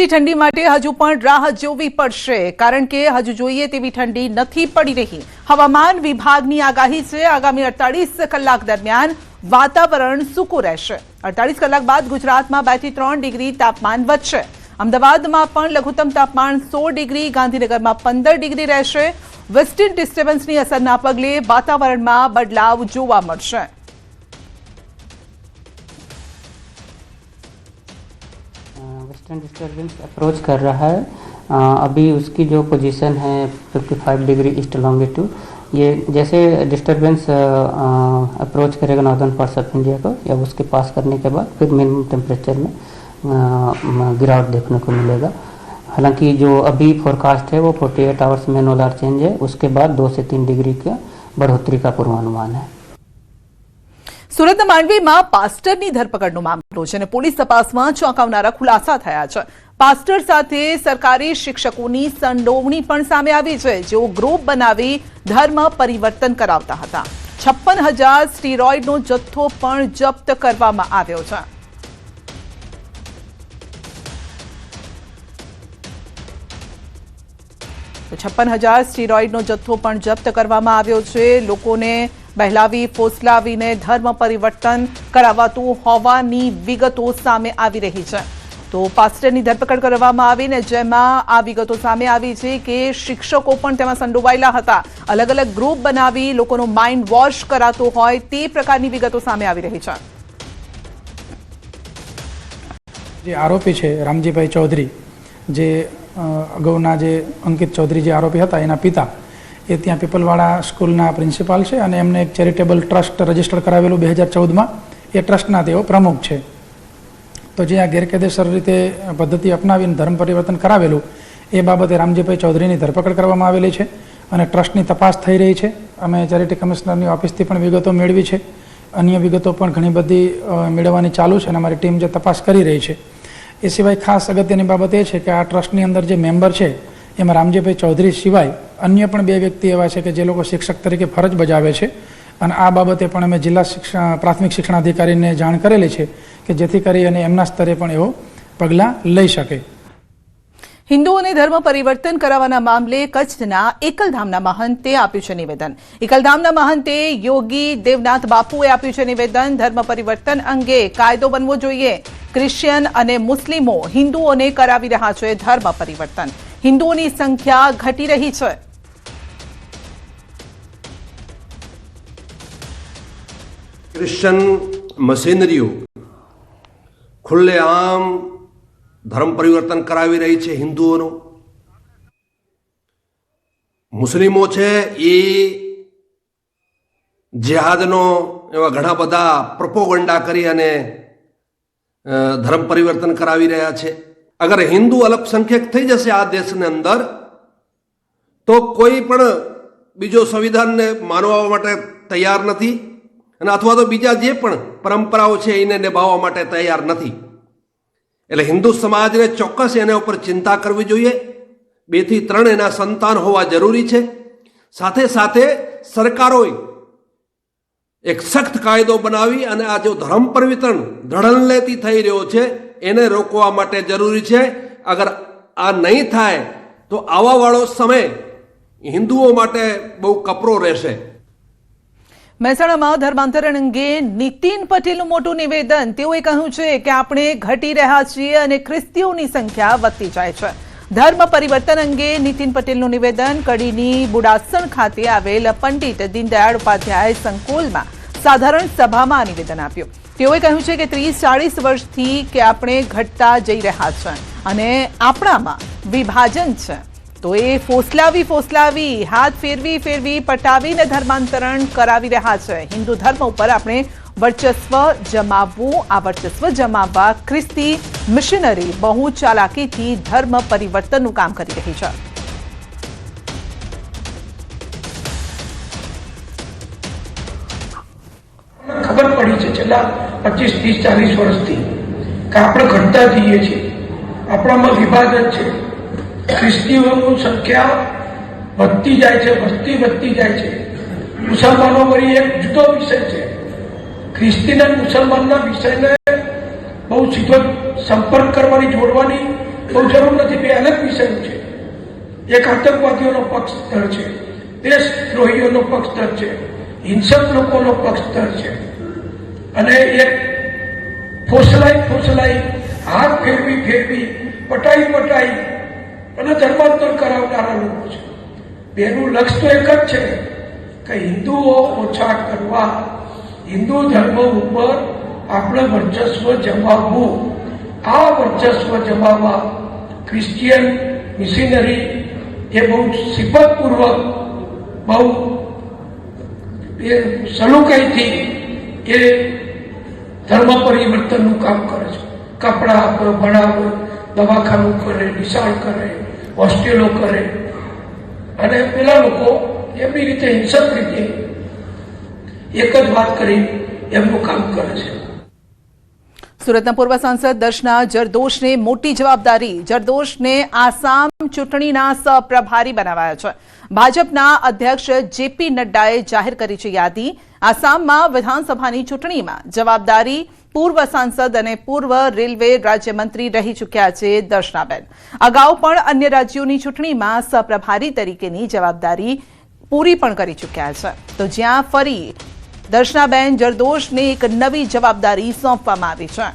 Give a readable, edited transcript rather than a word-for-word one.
ठंडी माटे हजू पण राह जोवी पड़शे कारण के हजू जोईए तेवी ठंडी नथी पड़ी रही। हवामान विभागनी आगाही छे आगामी 48 कलाक दरमियान वातावरण सूकू रहेशे। 48 कलाक बाद गुजरातमां 2 થી 3 ડિગ્રી तापमान વધશે। अमदावादमां पण लघुत्तम तापमान 16 ડિગ્રી, गांधीनगरमां 15 ડિગ્રી रहेशे। वेस्टर्न डिस्टर्बन्सनी असरना पगले वातावरणमां बदलाव जोवा मळशे। वेस्टर्न डिस्टर्बेंस अप्रोच कर रहा है। अभी उसकी जो पोजीशन है 55 डिग्री ईस्ट लॉन्गिट्यूड, ये जैसे डिस्टर्बेंस अप्रोच करेगा नॉर्दर्न पार्ट्स ऑफ इंडिया को या उसके पास करने के बाद फिर मिनिमम टेम्परेचर में गिरावट देखने को मिलेगा। हालांकि जो अभी फोरकास्ट है वो 48 आवर्स में नोलार चेंज है, उसके बाद 2 से 3 डिग्री का बढ़ोतरी का पूर्वानुमान है। સુરતના માંડવીમાં પાસ્ટરની ધરપકડનો મામલો છે અને પોલીસ તપાસમાં ચોંકાવનારા ખુલાસા થયા છે। પાસ્ટર સાથે સરકારી શિક્ષકોની સંડોવણી પણ સામે આવી છે, જેઓ ગ્રુપ બનાવી ધર્મ પરિવર્તન કરાવતા હતા। 56,000 સ્ટીરોઇડનો જથ્થો પણ જપ્ત કરવામાં આવ્યો છે। તો 56,000 સ્ટીરોઇડનો જથ્થો પણ જપ્ત કરવામાં આવ્યો છે। લોકોને બહેલાવી ફોસલાવીને ધર્મ પરિવર્તન કરાવાતું હોવાની વિગતો સામે આવી રહી છે। તો પાસ્ટરની ધરપકડ કરવામાં આવીને જેમાં આ વિગતો સામે આવી છે કે શિક્ષકો પણ તેમાં સંડોવાયેલા હતા। અલગ અલગ ગ્રુપ બનાવી લોકોનો માઇન્ડ વોશ કરાતો હોય તે પ્રકારની વિગતો સામે આવી રહી છે। જે આરોપી છે રામજીભાઈ ચૌધરી, જે અગાઉના જે અંકિત ચૌધરી જે આરોપી હતા એના પિતા, એ ત્યાં પીપલવાડા સ્કૂલના પ્રિન્સિપાલ છે અને એમને એક ચેરિટેબલ ટ્રસ્ટ રજીસ્ટર કરાવેલું 2014માં। એ ટ્રસ્ટના તેઓ પ્રમુખ છે। તો જે આ ગેરકાયદેસર રીતે પદ્ધતિ અપનાવીને ધર્મ પરિવર્તન કરાવેલું એ બાબતે રામજીભાઈ ચૌધરીની ધરપકડ કરવામાં આવેલી છે અને ટ્રસ્ટની તપાસ થઈ રહી છે। અમે ચેરિટી કમિશનરની ઓફિસથી પણ વિગતો મેળવી છે, અન્ય વિગતો પણ ઘણી બધી મેળવવાની ચાલુ છે અને અમારી ટીમ જે તપાસ કરી રહી છે। એ સિવાય ખાસ અગત્યની બાબત એ છે કે આ ટ્રસ્ટની અંદર જે મેમ્બર છે એમાં રામજીભાઈ ચૌધરી સિવાય અન્ય પણ 2 વ્યક્તિ એવા છે કે જે લોકો શિક્ષક તરીકે ફરજ બજાવે છે અને આ બાબતે પણ અમે જિલ્લા પ્રાથમિક શિક્ષણાધિકારીને જાણ કરેલી છે કે જેથી કરી અને એમના સ્તરે પણ એવો પગલાં લઈ શકે। હિન્દુઓને ધર્મ પરિવર્તન કરાવવાના મામલે કચ્છના એકલધામના મહંતે આપ્યું છે નિવેદન। એકલધામના મહંતે યોગી દેવનાથ બાપુએ આપ્યું છે નિવેદન। ધર્મ પરિવર્તન અંગે કાયદો બનવો જોઈએ। ક્રિશ્ચિયન અને મુસ્લિમો હિન્દુઓને કરાવી રહ્યા છે ધર્મ પરિવર્તન। હિન્દુઓની સંખ્યા ઘટી રહી છે। क्रिश्चियन मशीनरीओ खुलेआम धर्म परिवर्तन करावी रही है हिंदुओं। मुस्लिमों है ये जिहादनो एवा घणा बधा प्रोपोगंडा करी अने धर्म परिवर्तन करावी रह्या छे। अगर हिंदू अल्पसंख्यक थई जशे आ देशने अंदर तो कोई पण बीजो संविधान ने मानवा माटे तैयार नहीं અને અથવા તો બીજા જે પણ પરંપરાઓ છે એને નિભાવવા માટે તૈયાર નથી। એટલે હિન્દુ સમાજને ચોક્કસ એના ઉપર ચિંતા કરવી જોઈએ। 2 થી 3 એના સંતાન હોવા જરૂરી છે। સાથે સાથે સરકારોએ એક સખ્ત કાયદો બનાવી અને આ જો ધર્મ પરિવર્તન ધડનલેતી થઈ રહ્યો છે એને રોકવા માટે જરૂરી છે। અગર આ નહીં થાય તો આવાવાળો સમય હિન્દુઓ માટે બહુ કપરો રહેશે। મહેસાણામાં ધર્માંતરણ અંગે નીતિન પટેલનું મોટું નિવેદન। તેઓએ કહ્યું છે કે આપણે ઘટી રહ્યા છીએ અને ખ્રિસ્તીઓની સંખ્યા વધતી જાય છે। ધર્મ પરિવર્તન અંગે નીતિન પટેલનું નિવેદન। કડીની બુડાસણ ખાતે આવેલ પંડિત દીનદયાળ ઉપાધ્યાય સંકુલમાં સાધારણ સભામાં આ નિવેદન આપ્યું। તેઓએ કહ્યું છે કે 30-40 વર્ષથી કે આપણે ઘટતા જઈ રહ્યા છે અને આપણામાં વિભાજન છે। તો એ ફોસલાવી હાથ ફેરવી પટાવીને ધર્માંતરણ કરાવી રહ્યા છે। હિન્દુ ધર્મ ઉપર આપણે વર્ચસ્વ જમાવવું, આ વર્ચસ્વ જમાવવા ખ્રિસ્તી મિશનરી બહુ ચાલાકીથી ધર્મ પરિવર્તનનું કામ કરી રહી છે। ખબર પડી છે છેલ્લા 25, 30, 40 વર્ષથી કે આપણે ઘટતા જઈએ છીએ, આપણામાં વિભાજન છે। ખ્રિસ્તીઓની સંખ્યા વધતી જાય છે, વધતી જાય છે। મુસલમાનો વળી એક જુદો વિષય છે। ખ્રિસ્તીના મુસલમાનના વિષયને બહુ સીધો સંપર્ક કરવાની, જોડવાની બહુ જરૂર નથી, બે અલગ વિષયો છે. એક આતંકવાદીઓનો પક્ષધર છે, દેશદ્રોહીઓનો પક્ષધર છે, હિંસક લોકોનો પક્ષધર છે, અને એક ફોસલાઈ હાથ ફેરવી પટાઈ અને ધર્માંતર કરાવનારા લોકો છે. બેનું લક્ષ્ય તો એક જ છે કે હિન્દુઓ ઓછા કરવા, હિન્દુ ધર્મ ઉપર આપણે વર્ચસ્વ જમાવવું. આ વર્ચસ્વ જમાવવા ક્રિશ્ચિયન મિશનરી એ બહુ સિફતપૂર્વક, બહુ સલુકાઈથી એ ધર્મ પરિવર્તનનું કામ કરે છે. કપડા આપે, ભણાવે, દવાખાનું કરે, નિશાળ કરે, હોસ્ટેલો કરે, અને પેલા લોકો એમની રીતે હિંસક રીતે એક જ વાત કરી એમનું કામ કરે છે. સુરતના પૂર્વ સાંસદ દર્શના જરદોશને મોટી જવાબદારી. જરદોશને આસામ ચૂંટણીના સહપ્રભારી બનાવાયા છે. ભાજપના અધ્યક્ષ જેપી નડ્ડાએ જાહેર કરી છે યાદી. આસામમાં વિધાનસભાની ચૂંટણીમાં જવાબદારી પૂર્વ સાંસદ અને પૂર્વ રેલવે રાજ્યમંત્રી રહી ચૂક્યા છે દર્શનાબેન. અગાઉ પણ અન્ય રાજ્યોની ચૂંટણીમાં સહપ્રભારી તરીકેની જવાબદારી પૂરી પણ કરી ચૂક્યા છે. તો જ્યાં ફરી દર્શનાબેન જરદોશને એક નવી જવાબદારી સોંપવામાં આવી છે.